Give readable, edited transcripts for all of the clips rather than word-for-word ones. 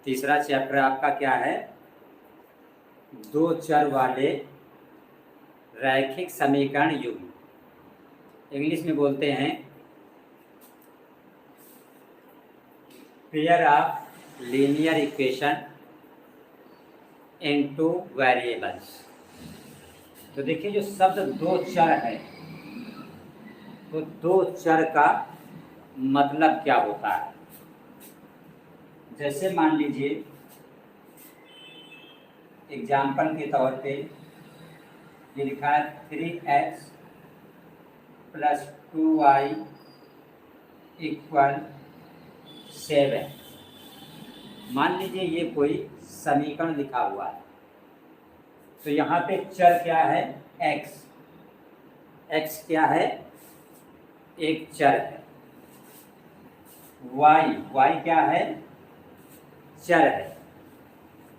तीसरा चैप्टर आपका क्या है? दो चर वाले रैखिक समीकरण युग्म। इंग्लिश में बोलते हैं pair of linear equation into variables. तो देखिए जो शब्द दो चर है, तो दो चर का मतलब क्या होता है? जैसे मान लीजिए एग्जाम्पल के तौर पे ये लिखा है 3x + 2y = 7। मान लीजिए ये कोई समीकरण लिखा हुआ है, तो यहाँ पे चर क्या है? x। x क्या है? एक चर है। y क्या है? चर है।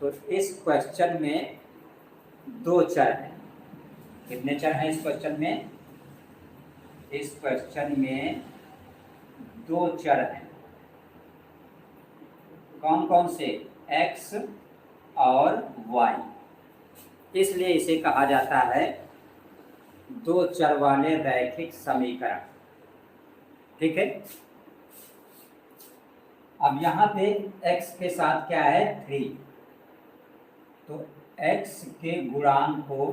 तो इस क्वेश्चन में दो चर हैं। कितने चर हैं इस क्वेश्चन में? इस क्वेश्चन में दो चर हैं। कौन कौन से? x और y। इसलिए इसे कहा जाता है दो चर वाले रैखिक समीकरण। ठीक है। अब यहाँ पे x के साथ क्या है? 3। तो x के गुणांक को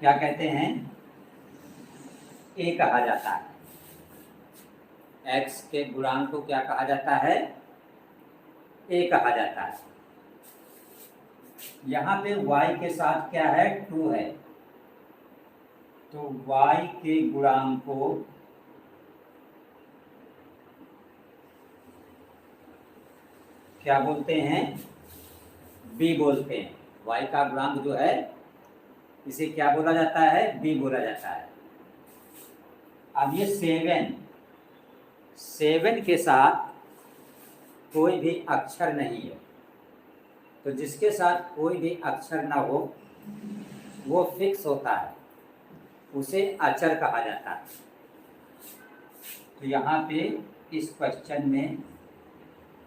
क्या कहते हैं? a कहा जाता है। x के गुणांक को क्या कहा जाता है? a कहा जाता है। यहाँ पे y के साथ क्या है? 2 है। तो y के गुणांक को क्या बोलते हैं? b बोलते हैं। y का गुणांक जो है इसे क्या बोला जाता है? b बोला जाता है। अब ये 7 के साथ कोई भी अक्षर नहीं है, तो जिसके साथ कोई भी अक्षर ना हो वो फिक्स होता है, उसे अचर कहा जाता है। तो यहाँ पे इस क्वेश्चन में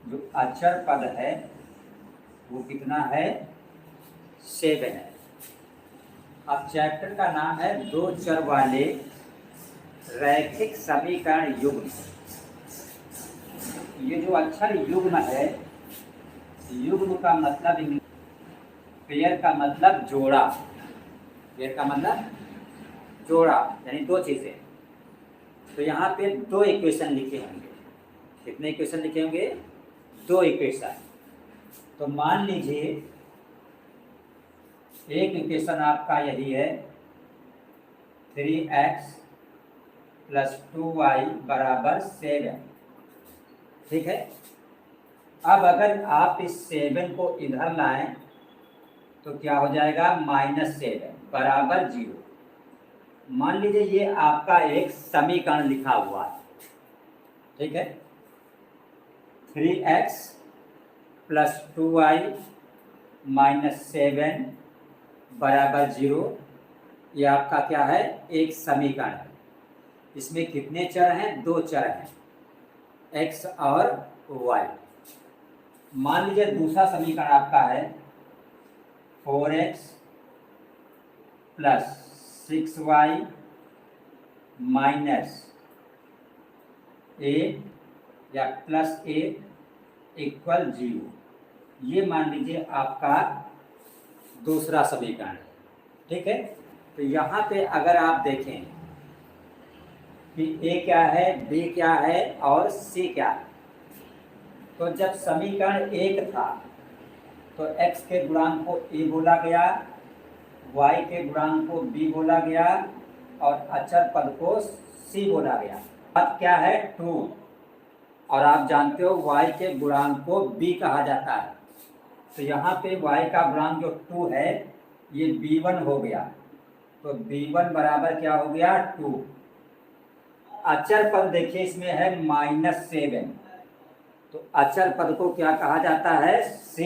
जो अचर पद है वो कितना है? 7 है। अब चैप्टर का नाम है दो चर वाले रैखिक समीकरण युग्म। ये जो अक्षर युग्म है, युग्म का मतलब पेयर का मतलब जोड़ा। पेयर का मतलब जोड़ा, यानी दो चीजें। तो यहाँ पे दो इक्वेशन लिखे होंगे। कितने इक्वेशन लिखे होंगे? दो इक्वेशन। तो मान लीजिए एक इक्वेशन आपका यही है 3x + 2y = 7। ठीक है। अब अगर आप इस 7 को इधर लाएं तो क्या हो जाएगा? -7 = 0। मान लीजिए ये आपका एक समीकरण लिखा हुआ है। ठीक है। 3x + 2y - 7 = 0। ये आपका क्या है? एक समीकरण है। इसमें कितने चर हैं? दो चर हैं, x और y। मान लीजिए दूसरा समीकरण आपका है 4x + 6y - 8 या +8 = 0। ये मान लीजिए आपका दूसरा समीकरण है। ठीक है। तो यहाँ पे अगर आप देखें कि a क्या है, b क्या है और c क्या है, तो जब समीकरण 1 था तो x के गुणांक को a बोला गया, y के गुणांक को b बोला गया और अचर पद को c बोला गया। अब क्या है? 2। और आप जानते हो y के गुणांक को b कहा जाता है। तो यहाँ पे y का गुणांक जो 2 है ये b1 हो गया। तो b1 बराबर क्या हो गया? 2। अचर पद देखिए इसमें है -7, तो अचर पद को क्या कहा जाता है? c।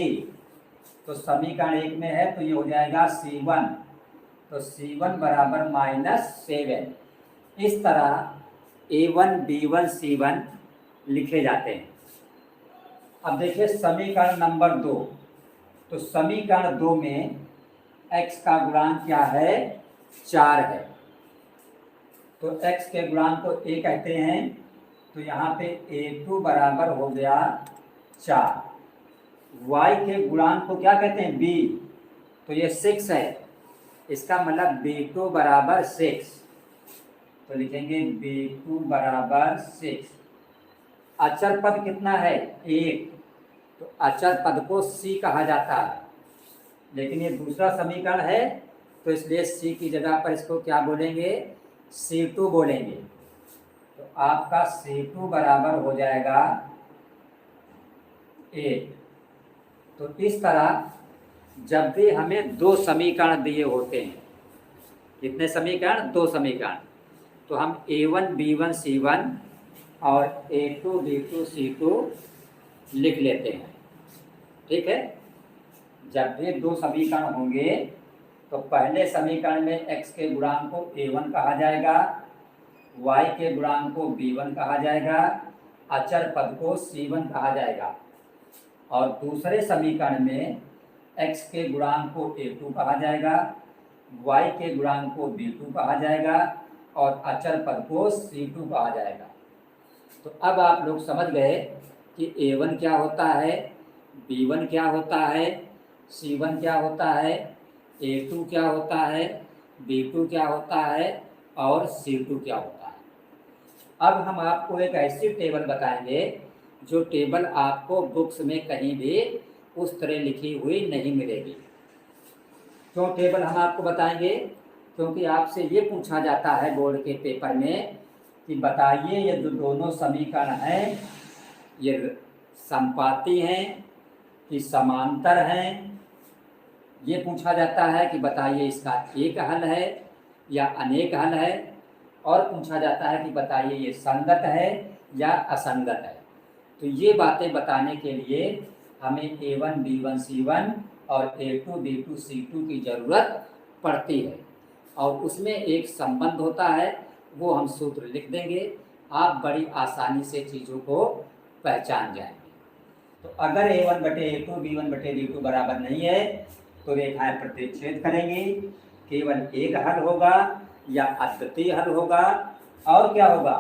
तो समीकरण 1 में है तो ये हो जाएगा c1। तो c1 = -7। इस तरह A1 B1 C1 लिखे जाते हैं। अब देखिए समीकरण नंबर 2, तो समीकरण 2 में x का गुणांक क्या है, 4 है। तो x के गुणांक को a कहते हैं, तो यहाँ पे A2 बराबर हो गया 4। y के गुणांक को क्या कहते हैं, b, तो ये 6 है, इसका मतलब B2 बराबर 6। तो लिखेंगे B2 बराबर 6। अचर पद कितना है, 1, तो अचर पद को c कहा जाता है, लेकिन ये दूसरा समीकरण है, तो इसलिए c की जगह पर इसको क्या बोलेंगे, C2 बोलेंगे। तो आपका C2 बराबर हो जाएगा 8। तो इस तरह जब भी हमें 2 समीकरण दिए होते हैं, कितने समीकरण, 2 समीकरण, तो हम A1 B1 C1 और A2 B2 C2 लिख लेते हैं। ठीक है, जब भी 2 समीकरण होंगे तो पहले समीकरण में x के गुणांक को A1 कहा जाएगा, y के गुणांक को B1 कहा जाएगा, अचर पद को C1 कहा जाएगा, और दूसरे समीकरण में x के गुणांक को A2 कहा जाएगा, y के गुणांक को B2 कहा जाएगा, और अचर पद को C2 कहा जाएगा। तो अब आप लोग समझ गए कि A1 क्या होता है, B1 क्या होता है, C1 क्या होता है, A2 क्या होता है, B2 क्या होता है, और C2 क्या होता है। अब हम आपको एक ऐसी टेबल बताएंगे जो टेबल आपको बुक्स में कहीं भी उस तरह लिखी हुई नहीं मिलेगी। क्यों टेबल हम आपको बताएंगे, क्योंकि आपसे ये पूछा जाता है बोर्ड के पेपर में कि बताइए ये जो दोनों समीकरण हैं ये समपाती हैं कि समांतर हैं। ये पूछा जाता है कि बताइए इसका एक हल है या अनेक हल है, और पूछा जाता है कि बताइए ये संगत है या असंगत है। तो ये बातें बताने के लिए हमें A1 B1 C1 और A2 B2 C2 की ज़रूरत पड़ती है, और उसमें एक संबंध होता है, वो हम सूत्र लिख देंगे, आप बड़ी आसानी से चीज़ों को पहचान जाएंगे। तो अगर A1 बटे A2 B1 बटे B2 बराबर नहीं है तो रेखाएं प्रतिच्छेद करेंगी, केवल एक हल होगा या अद्वितीय हल होगा, और क्या होगा,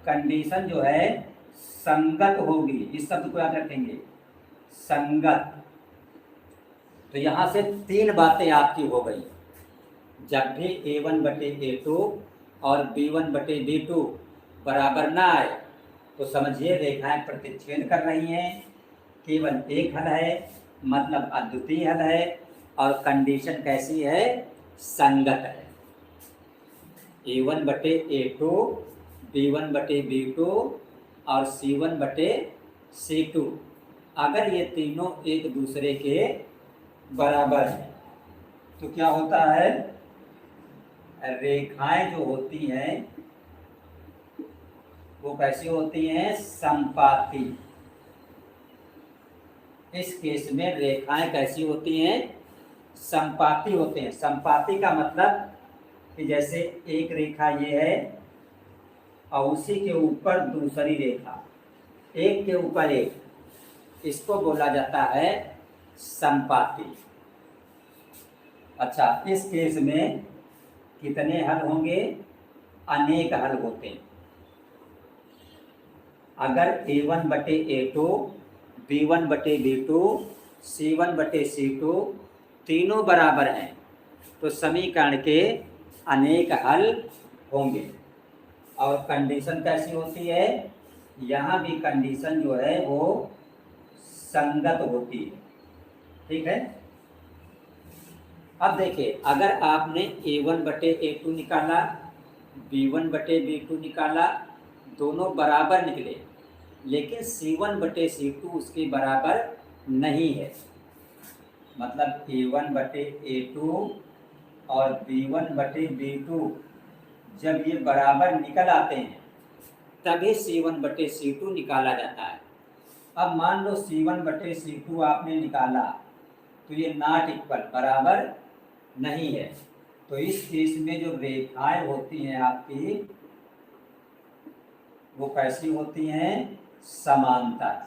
कंडीशन जो है संगत होगी। इस शब्द को याद रखेंगे, संगत। तो यहाँ से 3 बातें आपकी हो गई। जब भी A1 बटे A2 और B1 बटे B2 बराबर ना आए तो समझिए रेखाएं प्रतिच्छेद कर रही हैं, केवल एक हल है, मतलब अद्वितीय हल है, और कंडीशन कैसी है, संगत है। A1 बटे A2, B1 बटे B2 और C1 बटे C2, अगर ये तीनों एक दूसरे के बराबर हैं तो क्या होता है, रेखाएं जो होती हैं वो कैसी होती हैं, समपाती। इस केस में रेखाएं कैसी होती हैं, समपाती होते हैं। समपाती का मतलब कि जैसे एक रेखा ये है और उसी के ऊपर दूसरी रेखा, एक के ऊपर एक, इसको बोला जाता है समपाती। अच्छा, इस केस में कितने हल होंगे, अनेक हल होते हैं। अगर A1 बटे A2, B1 बटे B2, C1 बटे C2 तीनों बराबर हैं तो समीकरण के अनेक हल होंगे। और कंडीशन कैसी होती है, यहाँ भी कंडीशन जो है वो संगत होती है। ठीक है, अब देखिए अगर आपने A1 बटे A2 निकाला, B1 बटे B2 निकाला, दोनों बराबर निकले, लेकिन C1 बटे C2 उसके बराबर नहीं है, मतलब A1 बटे A2 और B1 बटे B2 जब ये बराबर निकल आते हैं तभी C1 बटे C2 निकाला जाता है। अब मान लो C1 बटे C2 आपने निकाला तो ये नॉट इक्वल, बराबर नहीं है, तो इस केस में जो रेखाएं होती हैं आपकी वो कैसी होती हैं? समांतर।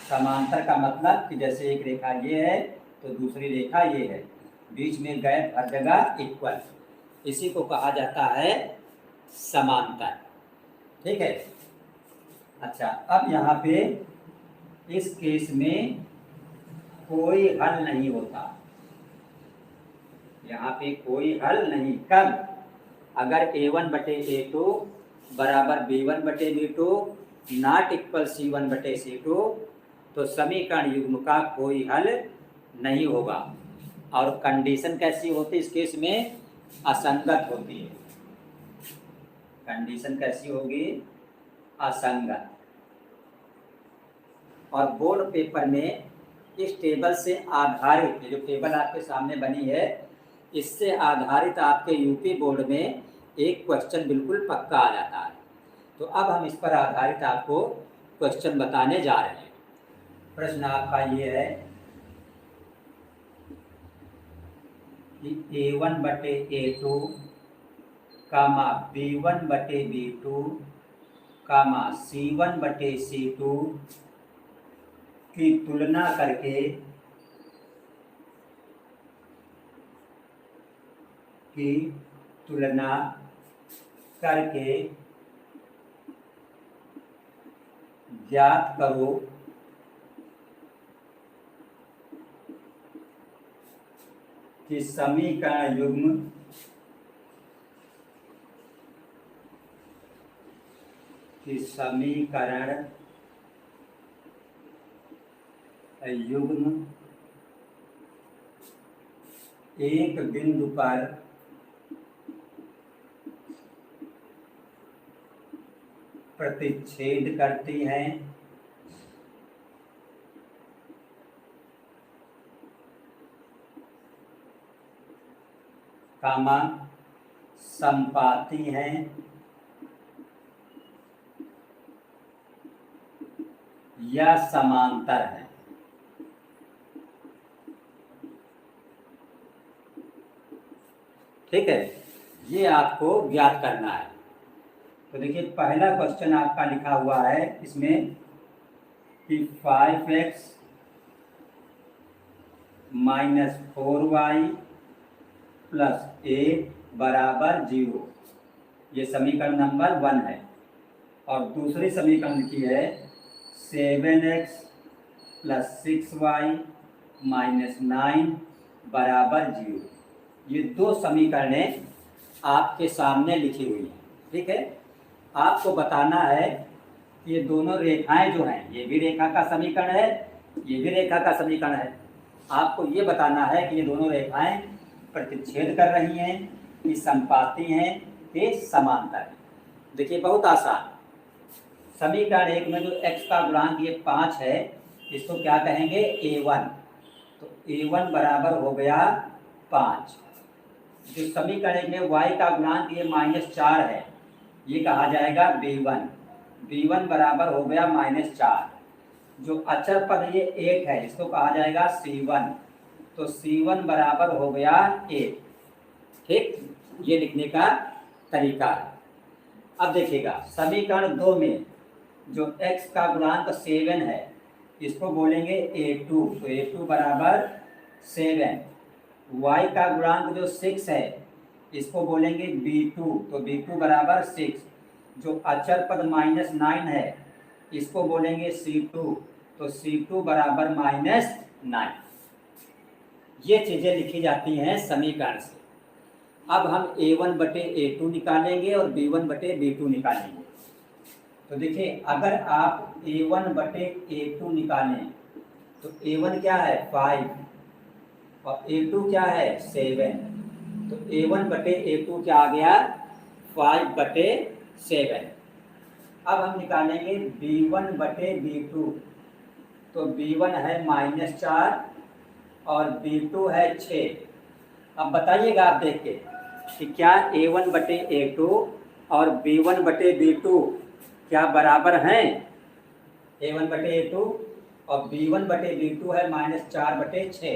समांतर का मतलब कि जैसे एक रेखा ये है तो दूसरी रेखा ये है, बीच में गैप हर जगह इक्वल, इसी को कहा जाता है समांतर। ठीक है। अच्छा, अब यहाँ पे इस केस में कोई हल नहीं होता, यहाँ पे कोई हल नहीं। कब? अगर a1/a2 बराबर b1/b2 नॉट इक्वल c1/c2 तो समीकरण युग्म का कोई हल नहीं होगा। और कंडीशन कैसी होती है इस केस में? असंगत होती है। कंडीशन कैसी होगी? असंगत। और बोर्ड पेपर में इस टेबल से आधारित, जो टेबल आपके सामने बनी है, इससे आधारित आपके यूपी बोर्ड में एक क्वेश्चन बिल्कुल पक्का आ जाता है। तो अब हम इस पर आधारित आपको क्वेश्चन बताने जा रहे हैं। प्रश्न आपका ये है कि a1/a2 कामा b1/b2 कामा c1/c2 की तुलना करके ज्ञात करो कि समीकरण युग्म एक बिंदु पर प्रतिच्छेद करती हैं कामा संपाती हैं या समांतर है। ठीक है, ये आपको ज्ञात करना है। तो देखिए पहला क्वेश्चन आपका लिखा हुआ है इसमें कि 5x - 4y + 8 = 0, ये समीकरण नंबर 1 है। और दूसरी समीकरण लिखी है 7x + 6y - 9 = 0। ये दो समीकरणें आपके सामने लिखी हुई हैं। ठीक है, आपको बताना है कि ये दोनों रेखाएं जो हैं, ये भी रेखा का समीकरण है, ये भी रेखा का समीकरण है। आपको ये बताना है कि ये दोनों रेखाएं प्रतिच्छेद कर रही हैं, कि संपाती हैं, कि समांतर हैं। देखिए बहुत आसान। समीकरण एक में जो x का गुणांक ये 5 है, इसको क्या कहेंगे? a1। तो a1 बराबर हो गया 5। जो समीकरण एक में y का गुणांक ये -4 है, ये कहा जाएगा b1। b1 बराबर हो गया -4। जो अचर पद ये 8 है, इसको कहा जाएगा c1। तो c1 बराबर हो गया 8। ठीक, ये लिखने का तरीका है। अब देखिएगा समीकरण 2 में जो x का गुणांक 7 है, इसको बोलेंगे a2। तो a2 बराबर 7। y का गुणांक जो 6 है, इसको बोलेंगे b2। तो b2 बराबर 6। जो अचर पद -9 है, इसको बोलेंगे c2। तो c2 बराबर -9। ये चीज़ें लिखी जाती हैं समीकरण से। अब हम a1/a2 निकालेंगे और b1/b2 निकालेंगे। तो देखिए अगर आप a1/a2 निकालें तो a1 क्या है? 5 और a2 क्या है? 7। तो a1/a2 क्या आ गया? 5/7। अब हम निकालेंगे b1/b2। तो b1 है -4 और b2 है 6। अब बताइएगा आप देख के कि क्या a1/a2 और b1/b2 क्या बराबर हैं? a1/a2 और b1/b2 है -4/6।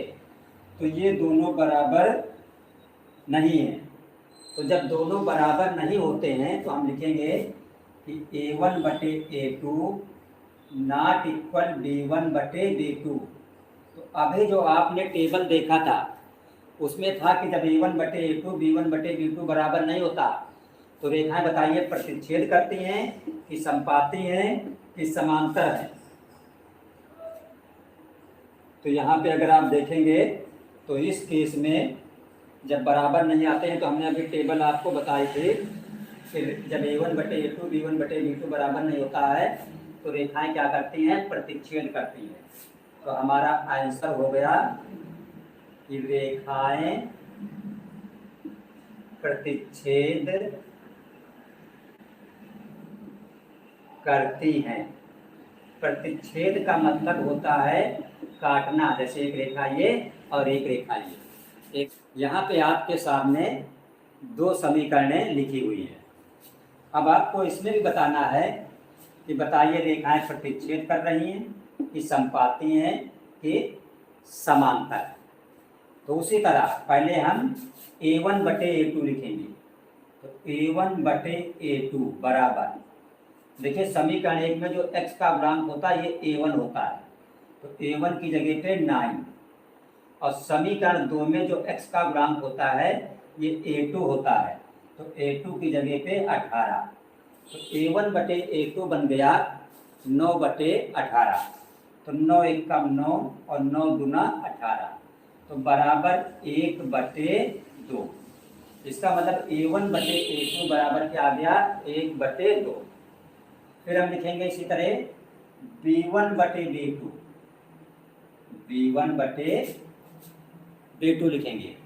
तो ये दोनों बराबर नहीं है। तो जब दोनों बराबर नहीं होते हैं तो हम लिखेंगे कि A1/A2 नॉट इक्वल B1/B2। तो अभी जो आपने टेबल देखा था उसमें था कि जब A1/A2 B1/B2 बराबर नहीं होता तो रेखाएं बताइए प्रतिच्छेद करती हैं कि समपाती हैं कि समांतर हैं। तो यहाँ पे अगर आप देखेंगे तो इस केस में जब बराबर नहीं आते हैं तो हमने अभी टेबल आपको बताई थी कि जब A1/A2 B1/B2 बराबर नहीं होता है तो रेखाएं क्या करती हैं, प्रतिच्छेद करती हैं। तो हमारा आंसर हो गया कि रेखाएं प्रतिच्छेद करती हैं। प्रतिच्छेद का मतलब होता है काटना, जैसे एक रेखा ये और एक रेखा ये। एक यहाँ पे आपके सामने दो समीकरणें लिखी हुई हैं। अब आपको इसमें भी बताना है कि बताइए रेखाएं प्रतिच्छेद कर रही हैं कि समपाती हैं कि समांतर। तो उसी तरह पहले हम A1/A2 लिखेंगे। तो A1/A2 बराबर, देखिए समीकरण एक में जो x का गुणांक होता है ये A1 होता है, तो A1 की जगह पे 9, और समीकरण 2 में जो x का गुणांक होता है ये A2 होता है, तो A2 की जगह पे 18। तो A1/A2 बन गया 9/18। तो 9 एकम 9 और 9 दूना 18, तो बराबर 1/2। इसका मतलब A1/A2 बराबर क्या आ गया, 1/2। फिर हम लिखेंगे इसी तरह B1/B2, B1/B2 लिखेंगे।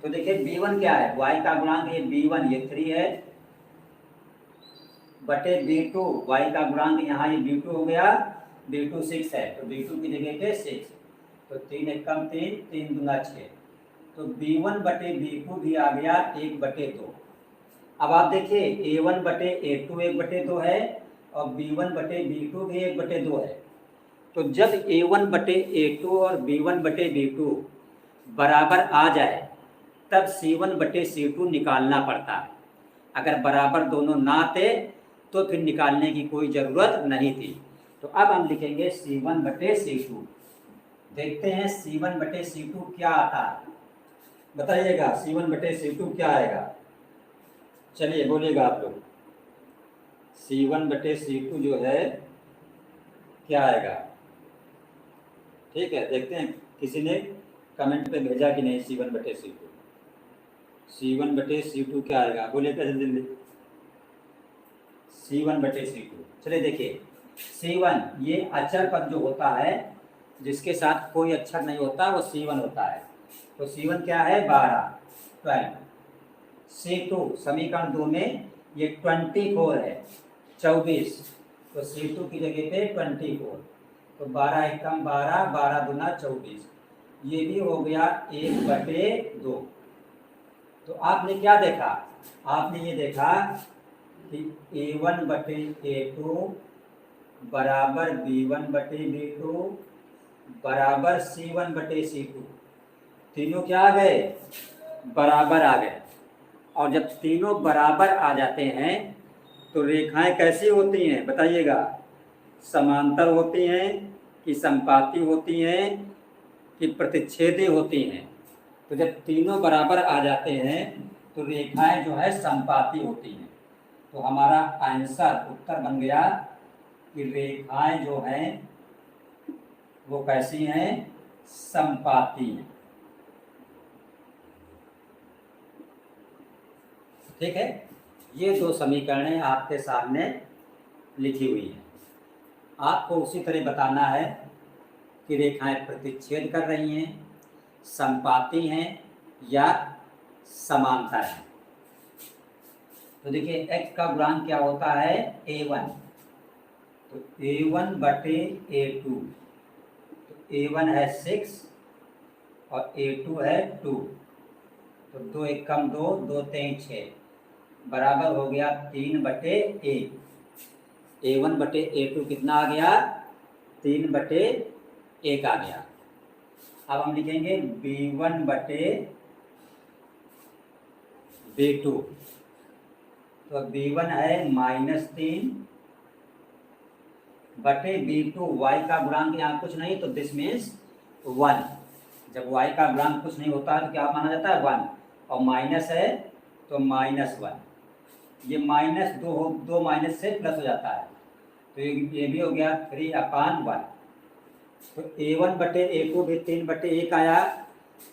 तो देखिए B1 क्या है, y का गुणांक ये B1 ये 3 है, बटे B2 y का गुणांक यहाँ ये B2 हो गया, B2 6 है, तो B2 की जगह पे 6, तो 3 एकम 3, 3 दूना 6, तो B1/B2 भी आ गया 1/2। अब आप देखिए A1/A2 1/2 है और B1/B2 भी 1/2 है। तो जब A1/A2 और B1/B2 बराबर आ जाए तब C1/C2 निकालना पड़ता है। अगर बराबर दोनों ना आते तो फिर निकालने की कोई ज़रूरत नहीं थी। तो अब हम लिखेंगे C1/C2। देखते हैं C1/C2 क्या आता है, बताइएगा C1/C2 क्या आएगा। चलिए बोलिएगा आप लोग, C1/C2 जो है क्या आएगा। ठीक है, देखते हैं किसी ने कमेंट पे भेजा कि नहीं C1/C2। C1/C2 क्या आएगा, बोलिएगा जल्दी। C1/C2, चलिए देखिए C1 ये अचर पद जो होता है जिसके साथ कोई अक्षर नहीं होता वो C1 होता है। तो C1 क्या है, 12। C2 समीकरण 2 में ये 24 है, 24, तो C2 की जगह पे 24, तो 12 एकम 12, 12 दूना 24, ये भी हो गया 1/2। तो आपने क्या देखा, आपने ये देखा कि A1/A2 बराबर B1/B2 बराबर C1/C2, तीनों क्या आ गए, बराबर आ गए। और जब तीनों बराबर आ जाते हैं तो रेखाएं कैसी होती हैं बताइएगा, समांतर होती हैं कि समपाती होती हैं कि प्रतिच्छेदी होती हैं। तो जब तीनों बराबर आ जाते हैं तो रेखाएं जो है समपाती होती हैं। तो हमारा आंसर उत्तर बन गया कि रेखाएं जो हैं वो कैसी हैं, समपाती हैं। ठीक है, ये दो समीकरणें आपके सामने लिखी हुई हैं। आपको उसी तरह बताना है कि रेखाएं प्रतिच्छेद कर रही हैं, समपाती हैं या समांतर हैं। तो देखिए x का गुणांक क्या होता है, A1, तो A1/A2, तो A1 है 6 और A2 है 2, तो 2 एकम 2, 2 3 6, बराबर हो गया 3/1। A1/A2 कितना आ गया, 3/1 आ गया। अब हम लिखेंगे B1/B2, तो B1 है -3 बटे B2, y का गुणांक यहाँ कुछ नहीं तो दिस मीन्स 1। जब y का गुणांक कुछ नहीं होता है तो क्या माना जाता है 1, और माइनस है तो -1। ये दो माइनस से प्लस हो जाता है, तो ये भी हो गया 3/1। तो A1 बटे A2 भी 3/1 आया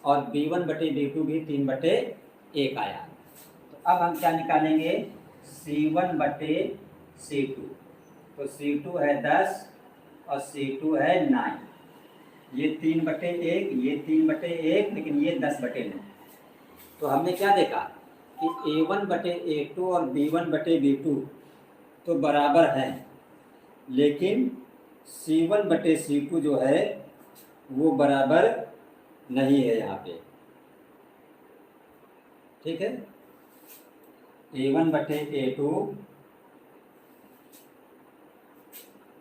और B1 बटे B2 भी 3/1 आया। तो अब हम क्या निकालेंगे, C1 बटे C2। तो C2 है 10 और C2 है 9। ये 3/1, ये 3/1, लेकिन ये 10/9। तो हमने क्या देखा कि A1 बटे A2 और B1 बटे B2 तो बराबर हैं, लेकिन C1 बटे C2 जो है वो बराबर नहीं है यहाँ पे। ठीक है, A1 बटे A2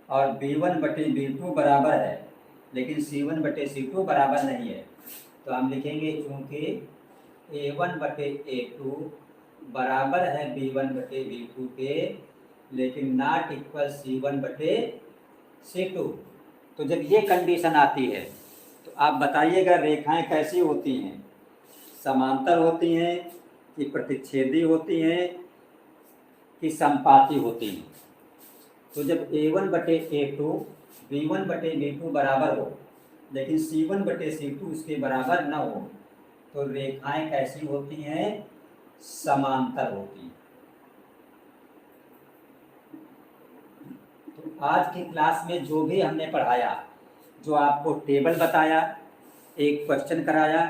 और B1 बटे B2 बराबर है, लेकिन C1 बटे C2 बराबर नहीं है। तो हम लिखेंगे चूंकि A1 बटे A2 बराबर है B1 बटे B2 के, लेकिन नॉट इक्वल C1 बटे C2। तो जब ये कंडीशन आती है तो आप बताइएगा रेखाएं कैसी होती हैं, समांतर होती हैं कि प्रतिच्छेदी होती हैं कि समपाती होती हैं। तो जब A1 बटे A2 B1 बटे B2 बराबर हो, लेकिन C1 बटे C2 उसके बराबर न हो, तो रेखाएं कैसी होती हैं, समांतर होती हैं। तो आज की क्लास में जो भी हमने पढ़ाया, जो आपको टेबल बताया, एक क्वेश्चन कराया,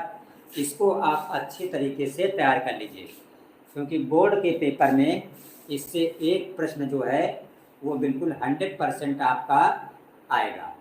इसको आप अच्छी तरीके से तैयार कर लीजिए, क्योंकि बोर्ड के पेपर में इससे एक प्रश्न जो है वो बिल्कुल 100% आपका आएगा।